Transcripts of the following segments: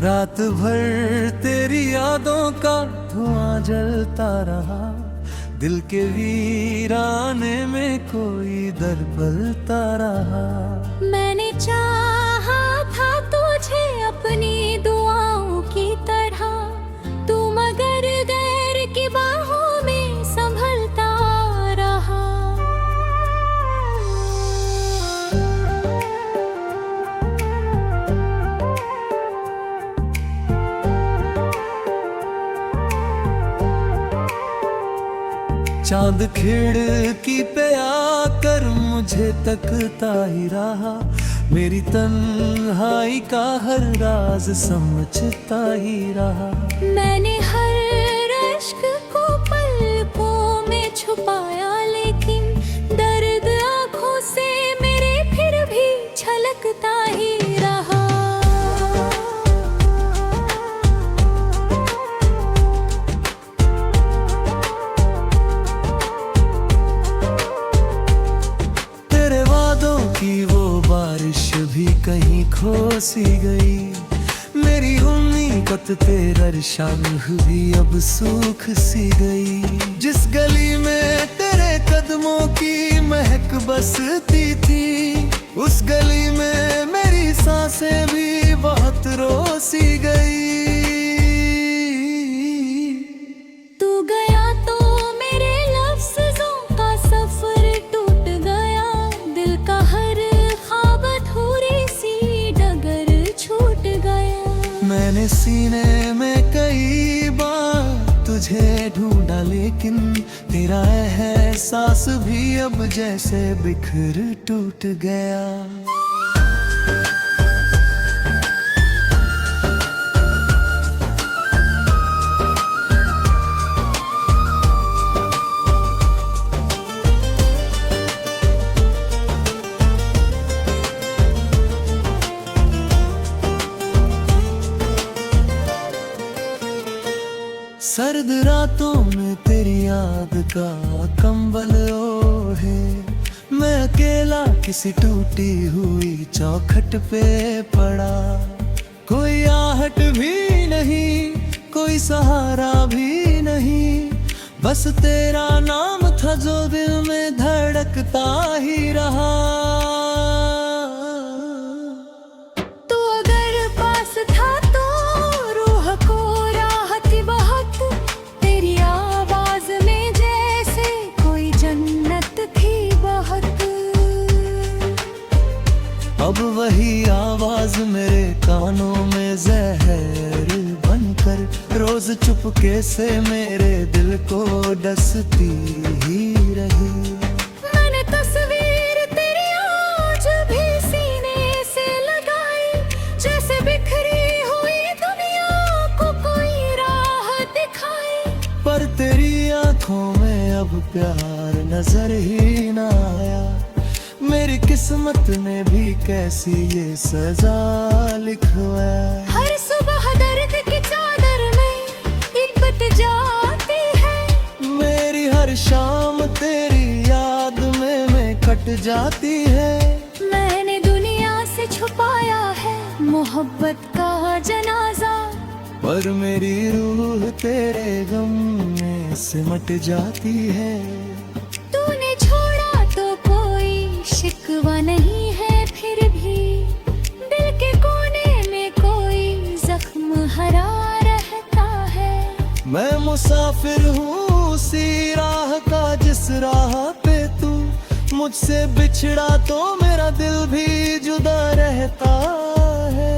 रात भर तेरी यादों का धुआं जलता रहा, दिल के वीराने में कोई दर पलता रहा। मैंने चाहा था तुझे अपनी दुआओं की तरह, तू मगर गैर की बाहों में संभलता रहा। चांद खिड़की पे आकर मुझे तकता ही रहा, मेरी तन्हाई का हर राज समझता ही रहा। मैंने हर अश्क को पलकों में छुपाया, लेकिन दर्द आंखों से मेरे फिर भी छलकता ही रहा। की वो बारिश भी कहीं खो सी गई, मेरी उम्मीद तेरा शाह भी अब सूख सी गई। जिस गली में तेरे कदमों की महक बसती थी, उस गली में मेरी सांसें भी बहुत रो सी गई। मैंने सीने में कई बार तुझे ढूंढा, लेकिन तेरा एहसास भी अब जैसे बिखर टूट गया। सर्द रातों में तेरी याद का कंबल ओढ़े, मैं अकेला किसी टूटी हुई चौखट पे पड़ा। कोई आहट भी नहीं, कोई सहारा भी नहीं, बस तेरा नाम था जो दिल में धड़कता ही रहा। तू अगर पास था तो रूह को अब वही आवाज मेरे कानों में जहर बनकर रोज चुपके से मेरे दिल को डसती ही रही। मैंने तस्वीर तेरी आज भी सीने से लगाई, जैसे बिखरी हुई दुनिया को कोई राह दिखाई। पर तेरी आंखों में अब प्यार नजर ही ना आया, मेरी किस्मत ने भी कैसी ये सजा लिखवाया। हर सुबह दर्द की चादर में लिपट जाती है, मेरी हर शाम तेरी याद में मैं कट जाती है। मैंने दुनिया से छुपाया है मोहब्बत का जनाजा, पर मेरी रूह तेरे गम में सिमट जाती है। तूने छोड़ा तो कोई शिकवा नहीं है, फिर भी दिल के कोने में कोई जख्म हरा रहता है। मैं मुसाफिर हूँ उसी राह का जिस राह पे तू मुझसे बिछड़ा तो मेरा दिल भी जुदा रहता है।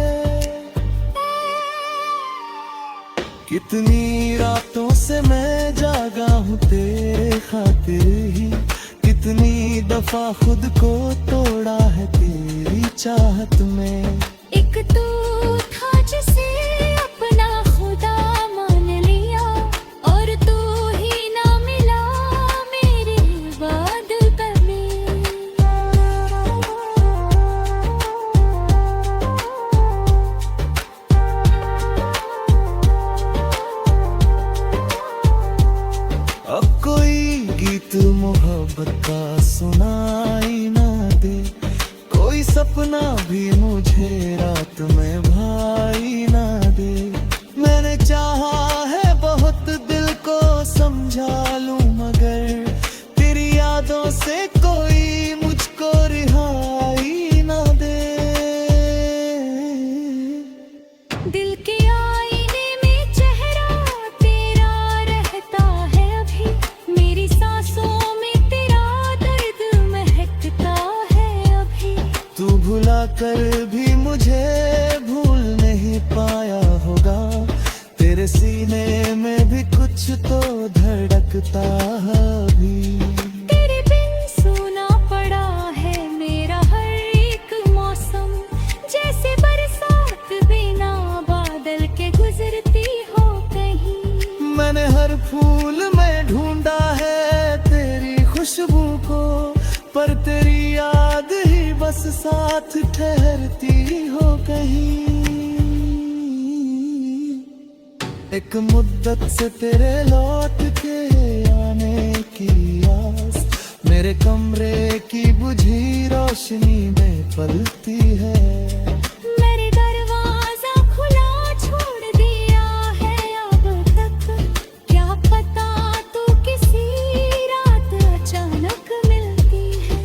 कितनी रातों से मैं जागा हूँ तेरे खातिर ही, कितनी दफा खुद को तोड़ा है तेरी चाहत में। एक तू था जिसे अपना खुदा मान लिया, और तू ही ना मिला मेरे बाद कभी। अब कोई गीत मोहब्बत का सुनाई ना दे, कोई सपना भी मुझे रात में भाई ना दे। समझा लूं मगर तेरी यादों से कोई मुझको रिहाई ना दे। दिल के आईने में चेहरा तेरा रहता है अभी, मेरी सांसों में तेरा दर्द महकता है अभी। तू भुला कर भी मुझे भूल नहीं पाया होगा, तेरे सीने में भी कुछ तो धड़कता है अभी। तेरे बिन सूना पड़ा है मेरा हर एक मौसम, जैसे बरसात बिना बादल के गुजरती हो कहीं। मैंने हर फूल में ढूंढा है तेरी खुशबू को, पर तेरी याद ही बस साथ ठहरती हो कहीं। एक मुद्दत से तेरे लौट के आने की आस मेरे कमरे की बुझी रोशनी में पलती है। मैंने दरवाजा खुला छोड़ दिया है अब तक, क्या पता तू किसी रात अचानक मिलती है।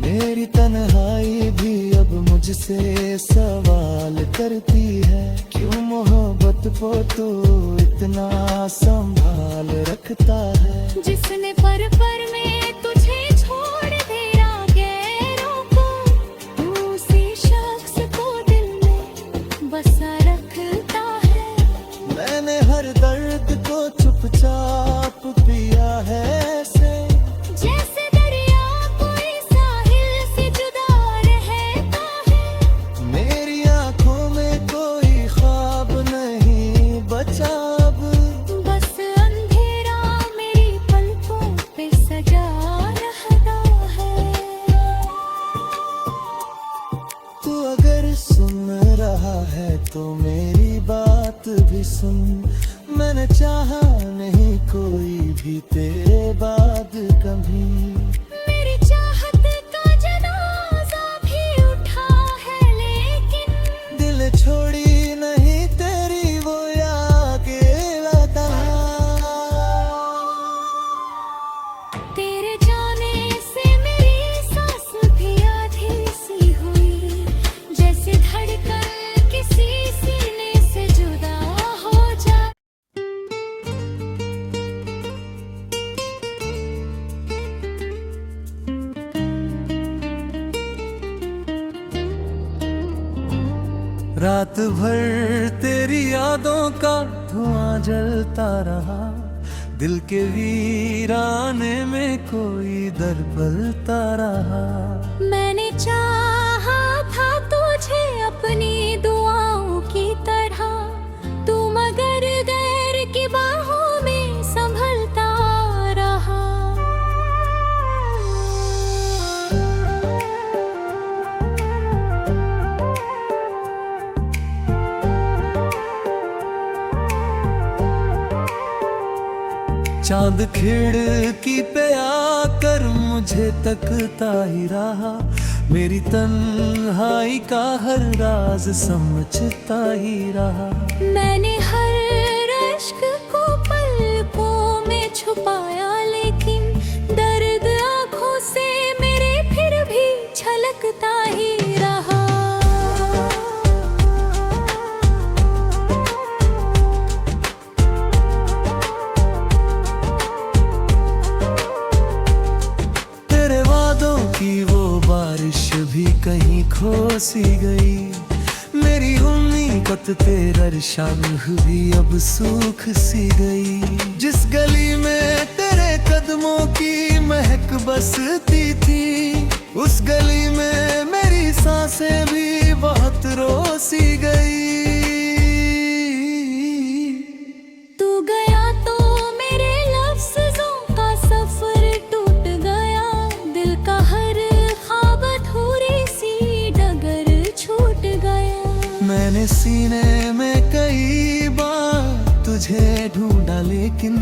मेरी तन्हाई भी अब मुझसे सवाल करती है, क्यों मोहब्बत को तो इतना संभाल रखता है। जिसने पल में तुझे छोड़ दिया गैरों को, उसी शख्स को दिल में बसा रखता है। मैंने हर दर्द को चुपचाप पिया है ऐसे, जैसे दरिया कोई साहिल से जुदा रहता है। मेरी आंखों में कोई ख्वाब नहीं बचा अब, बस अंधेरा मेरी पलकों पे सजा रहता है। तू अगर सुन रहा है तो मेरी बात भी सुन, मैंने चाहा नहीं कोई भी तेरे बाद कभी। मेरी चाहत का जनाजा भी उठा है लेकिन दिल छोड़ी नहीं तेरी वो अकेला था। तेरे जाने से मेरी सांस भी आधी सी हुई, जैसे धड़कन किसी सीने से जुदा हो जा। रात भर तेरी यादों का धुआं जलता रहा, दिल के वीराने में कोई दर पलता रहा। मैंने चाहा था तुझे अपनी दुआओं की तरह, तू मगर गैर की बाहों में संभलता रहा। चांद खिड़की पे आकर मुझे तकता ही रहा, मेरी तन्हाई का हर राज समझता ही रहा। मैंने हर अश्क को पलकों में छुपाया, लेकिन दर्द आंखों से मेरे फिर भी छलकता ही रहा। तेरे वादों की वो बारिश भी कहीं खो सी गई, मेरी उम्मीद तेरा शान भी अब सूख सी गई। जिस गली में तेरे कदमों की महक बसती थी, उस गली में मेरी सांसें भी बहुत रोसी गई। तू गया तो मेरे लफ्ज़ों का सफर टूट गया, दिल का हर ख्वाब अधूरी सी डगर छूट गया। मैंने सीने में कई बार तुझे ढूंढा, लेकिन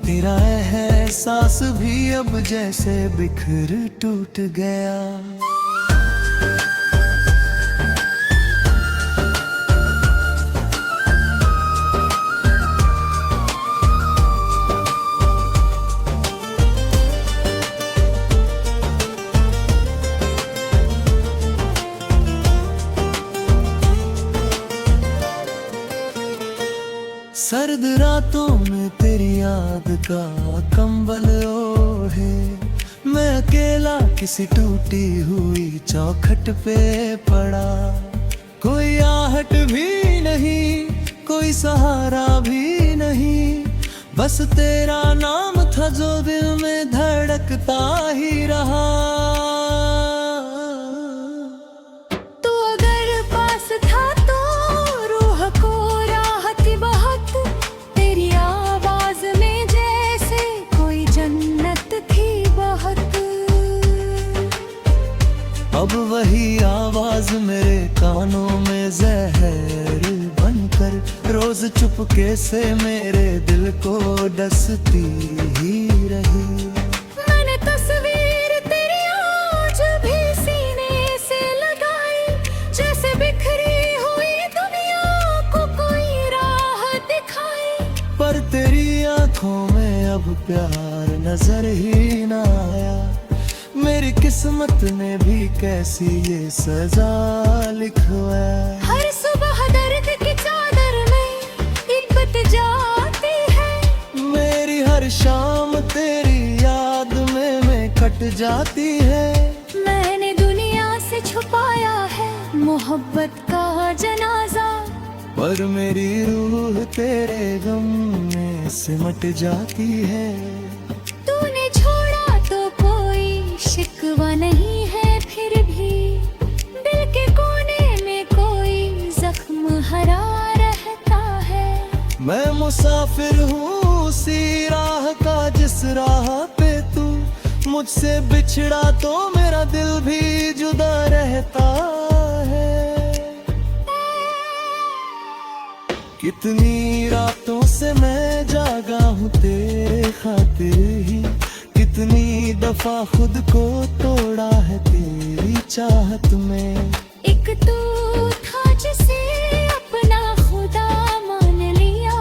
तेरा एहसास भी अब जैसे बिखर टूट गया। सर्द रातों में तेरी याद का कंबल ओढ़े मैं अकेला किसी टूटी हुई चौखट पे पड़ा। कोई आहट भी नहीं, कोई सहारा भी नहीं, बस तेरा नाम था जो दिल में धड़कता ही रहा। तू अगर पास था तो रूह को राहत बहुत, तेरी आवाज में जैसे कोई जन्नत थी बहुत। अब वही आवाज मेरे कानों में जहर बनकर रोज चुपके से मेरे दिल को डसती ही रही। मैंने तस्वीर तेरी आज भी सीने से लगाई, जैसे बिखरी हुई दुनिया को कोई राह दिखाई। पर तेरी आंखों में अब प्यार नजर ही ना आया। मेरी किस्मत ने भी कैसी ये सजा लिखवाया। हर सुबह दर्द की चादर में इब्बत जाती है, मेरी हर शाम तेरी याद में मैं कट जाती है। मैंने दुनिया से छुपाया है मोहब्बत का जनाजा, पर मेरी रूह तेरे गम में सिमट जाती है। तूने छोड़ा तो कोई शिकवा नहीं है, फिर भी दिल के कोने में कोई जख्म हरा रहता है। मैं मुसाफिर हूँ उसी राह का जिस राह पे तू मुझसे बिछड़ा तो मेरा दिल भी जुदा रहता है। कितनी रातों से मैं जागा हूँ तेरे खातिर ही, कितनी दफा खुद को तोड़ा है तेरी चाहत में। एक तू था जिसे अपना खुदा मान लिया,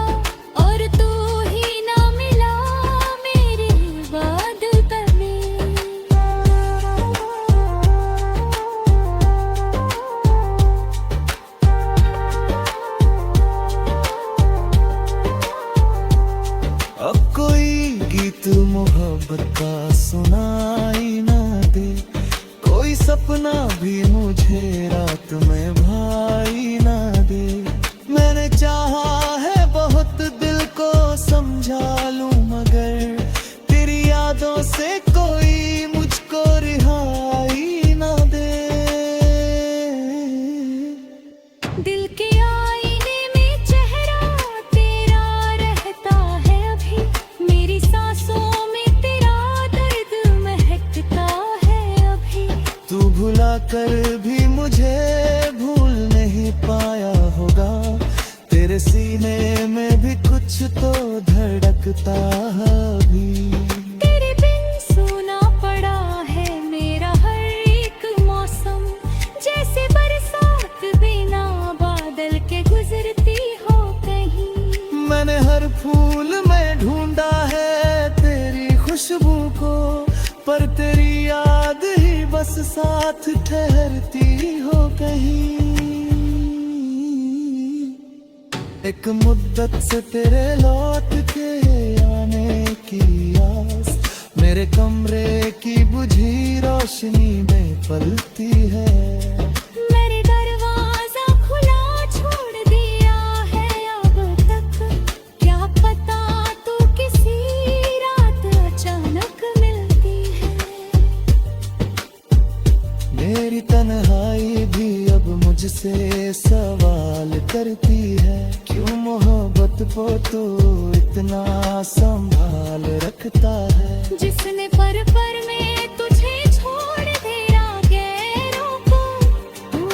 और तू ही ना मिला मेरे बाद कभी। अब कोई गीत मोहब्बत का सुनाई ना दे, कोई सपना भी मुझे रात में भाई ना दे। मैंने चाहा है बहुत दिल को समझा लूं, मगर तेरी यादों से कोई मुझको रिहाई ना दे। दिल के आईने में चेहरा तेरा रहता है अभी, मेरी सांसों में तेरा दर्द महकता है अभी। तू भुला कर भी मुझे भूल नहीं पाया होगा, तेरे सीने में भी कुछ तो धड़कता है अभी। तेरे बिन सूना पड़ा है मेरा हर एक मौसम, जैसे बरसात बिना बादल के गुजरती हो कहीं। मैंने हर फूल में ढूंढा है तेरी खुशबू को, पर तेरी याद ही बस साथ ठहरती हो कहीं। एक मुद्दत से तेरे लौट के आने की आस मेरे कमरे की बुझी रोशनी में पलती है। मेरे दरवाजा खुला छोड़ दिया है अब तक, क्या पता तू किसी रात अचानक मिलती है। मेरी तन्हाई भी अब मुझसे सवाल करती है, क्यों मोहब्बत को तो इतना संभाल रखता है। जिसने पल में तुझे छोड़ दिया गैरों को,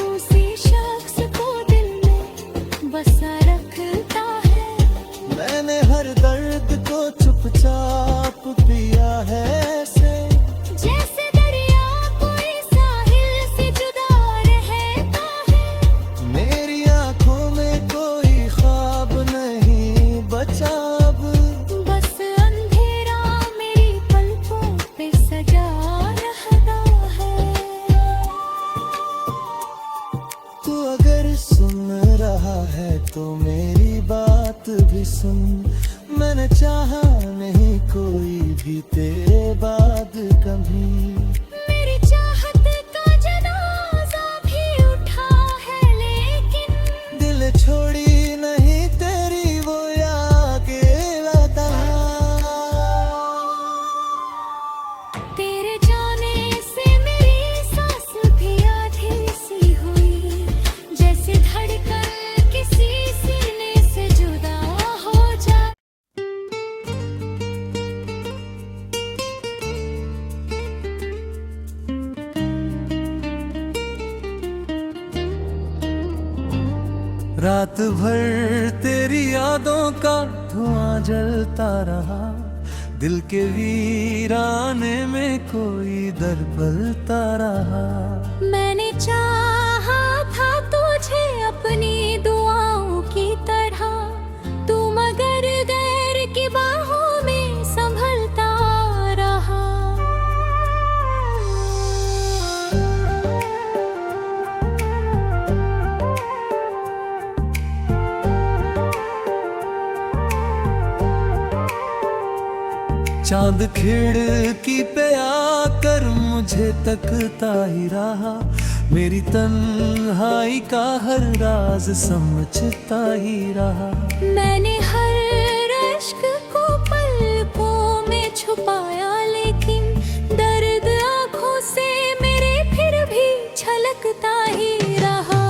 उसी शख्स को दिल में बसा रखता है। मैंने हर दर्द को चुपचाप पिया है ऐसे, जैसे दरिया कोई साहिल से जुदा रहता है। मेरी आंखों में कोई ख्वाब नहीं बचा अब, बस अंधेरा मेरी पलकों पे सजा सुन, मैंने चाहा नहीं कोई भी तेरे बाद कभी। मेरी चाहत का जनाजा भी उठा है, लेकिन दिल छोड़ी नहीं तेरी वो अकेला तन्हा। तेरे जाने से मेरी सांस भी आधी सी हुई, जैसे धड़कन किसी सीने से जुदा हो जा। रात भर तेरी यादों का धुआं जलता रहा, दिल के वीराने में कोई दर पलता रहा। मैंने चाहा था तुझे अपनी दुआओं की तरह, तू मगर गैर की बाहों में संभलता रहा। चांद खिड़की पे आकर मुझे तकता ही रहा, मेरी तन्हाई का हर राज समझता ही रहा। मैंने हर अश्क को पलकों में छुपाया, लेकिन दर्द आंखों से मेरे फिर भी छलकता ही रहा।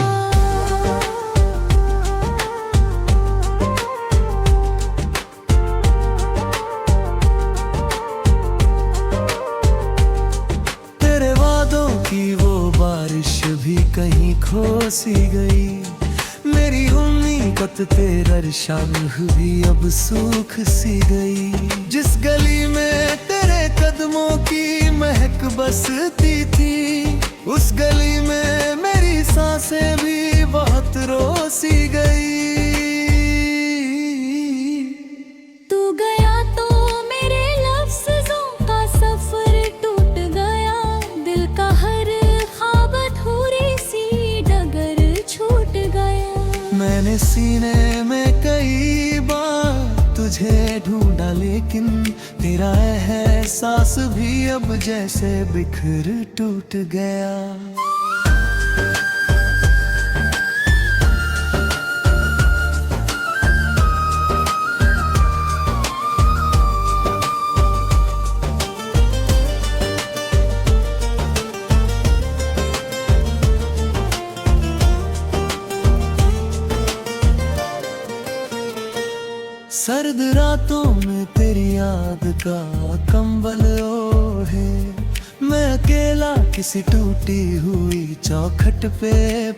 तेरे वादों की वो बारिश भी कहीं खो सी गई, मेरी उम्मीद तेरा शाह भी अब सूख सी गई। जिस गली में तेरे कदमों की महक बसती थी, उस गली में मेरी सांसें भी बहुत रो सी गई। तू गया तो मेरे लफ्ज़ों का सफर टूट गया, दिल का हर ख्वाब अधूरी सी डगर छूट गया। मैंने सीने में कई बार तुझे ढूंढा, लेकिन तेरा एहसास भी अब जैसे बिखर टूट गया। सर्द रातों में तेरी याद का कंबल ओढ़े, मैं अकेला किसी टूटी हुई चौखट पे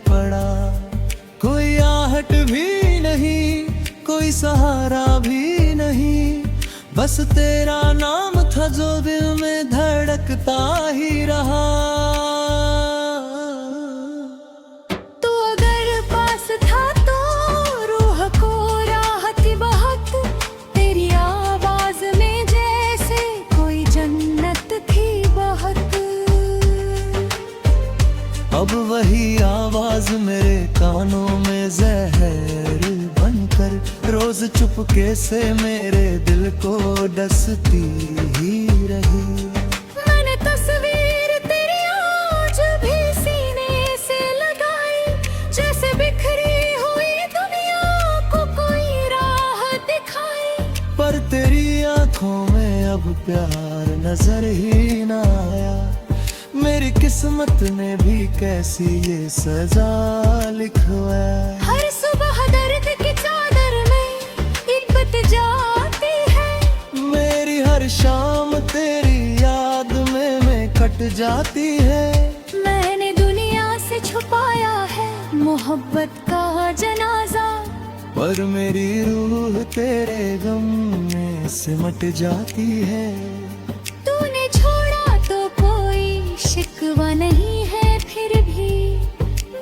पड़ा। कोई आहट भी नहीं, कोई सहारा भी नहीं, बस तेरा नाम था जो दिल में धड़कता ही रहा। तू अगर पास था तो रूह को राहत बहुत, तेरी आवाज में जैसे कोई जन्नत थी बहुत। अब वही आवाज मेरे कानों में जहर बनकर रोज चुपके से मेरे दिल को डसती ही रही। मैंने तस्वीर तेरी आज भी सीने से लगाई, जैसे बिखरी हुई दुनिया को कोई राह दिखाई। पर तेरी आंखों में अब प्यार नजर ही ना आया, मेरी किस्मत ने भी कैसी ये सजा लिखवाया। हर सुबह दर्द की चादर में इब्बत जाती है, मेरी हर शाम तेरी याद में मैं कट जाती है। मैंने दुनिया से छुपाया है मोहब्बत का जनाजा, पर मेरी रूह तेरे गम में सिमट जाती है। तूने छोड़ा तो कोई शिकवा नहीं है, फिर भी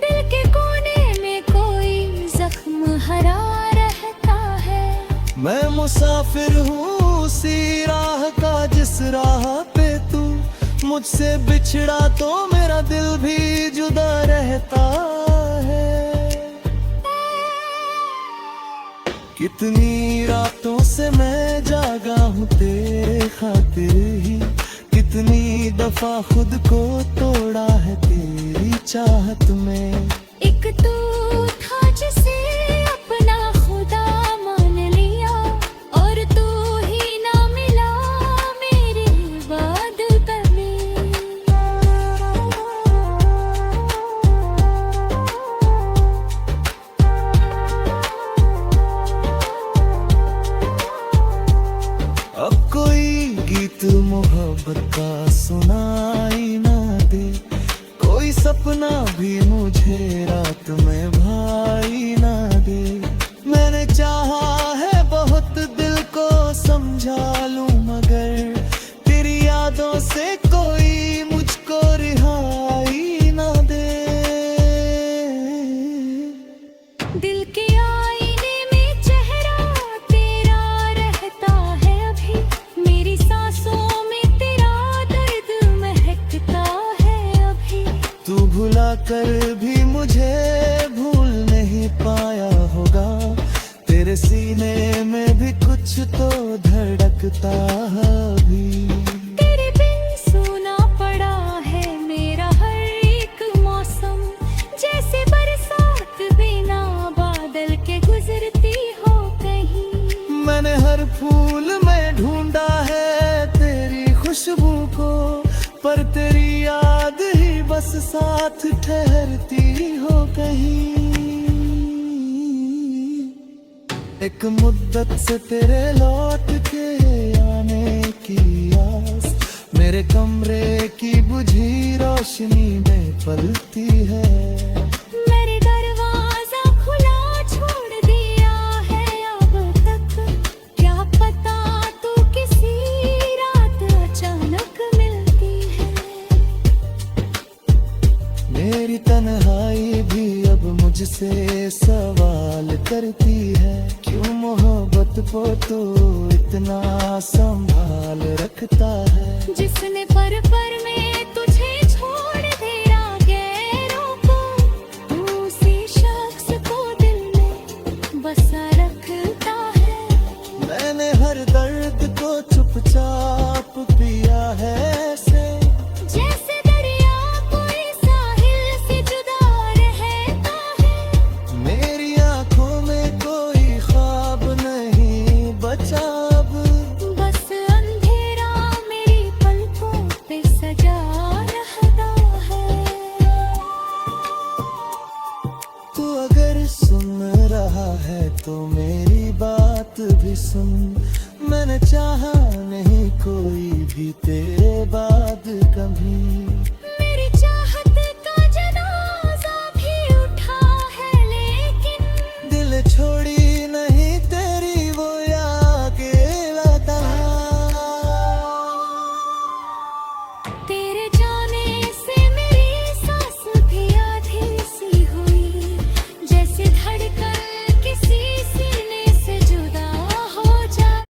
दिल के कोने में कोई जख्म हरा रहता है। मैं मुसाफिर हूँ उसी राह का जिस राह पे तू मुझसे बिछड़ा तो मेरा दिल भी जुदा रहता है। कितनी रातों से मैं जागा हूँ तेरे खातिर ही, कितनी दफा खुद को तोड़ा है तेरी चाहत में। एक तू था जिसे अपना खुदा मान लिया, और तू ही ना मिला मेरे बाद कभी। अब कोई गीत मोहब्बत का सुनाई ना दे, कोई सपना भी मुझे रात में भाई ना दे। मैंने चाहा है बहुत दिल को समझा लूं, मगर तेरी यादों से कोई मुझको रिहाई ना दे। दिल के आईने में चेहरा तेरा रहता है अभी, मेरी सांसों में तेरा दर्द महकता है अभी। तू भुला कर भी मुझे भूल नहीं पाया होगा, तेरे सीने में भी कुछ तो धड़कता है अभी। तेरे बिन सूना पड़ा है मेरा हर एक मौसम, जैसे बरसात बिना बादल के गुजरती हो कहीं। मैंने हर फूल में ढूंढा है तेरी खुशबू को, पर तेरी याद ही बस साथ ठहरती हो कहीं। एक मुद्दत से तेरे लौट के आने की आस, मेरे कमरे की बुझी रोशनी में पलती है। मेरे दरवाजा खुला छोड़ दिया है अब तक, क्या पता तू किसी रात अचानक मिलती है। मेरी तन्हाई भी अब मुझसे सवाल करती है, क्यों मोहब्बत को तो इतना संभाल रखता है। जिसने पर में तुझे छोड़ दिया गैरों को, उसी शख्स को दिल में बसा रखता है। मैंने हर दर्द को चुपचाप पिया है ऐसे, जैसे दरिया कोई साहिल से जुदा रहता है। मेरी आंखों में कोई ख्वाब नहीं बचा अब, बस अंधेरा मेरी पलकों पे सजा रहता है। तू अगर सुन रहा है तो मेरी बात भी सुन, मैंने चाहा नहीं कोई भी तेरे बाद कभी।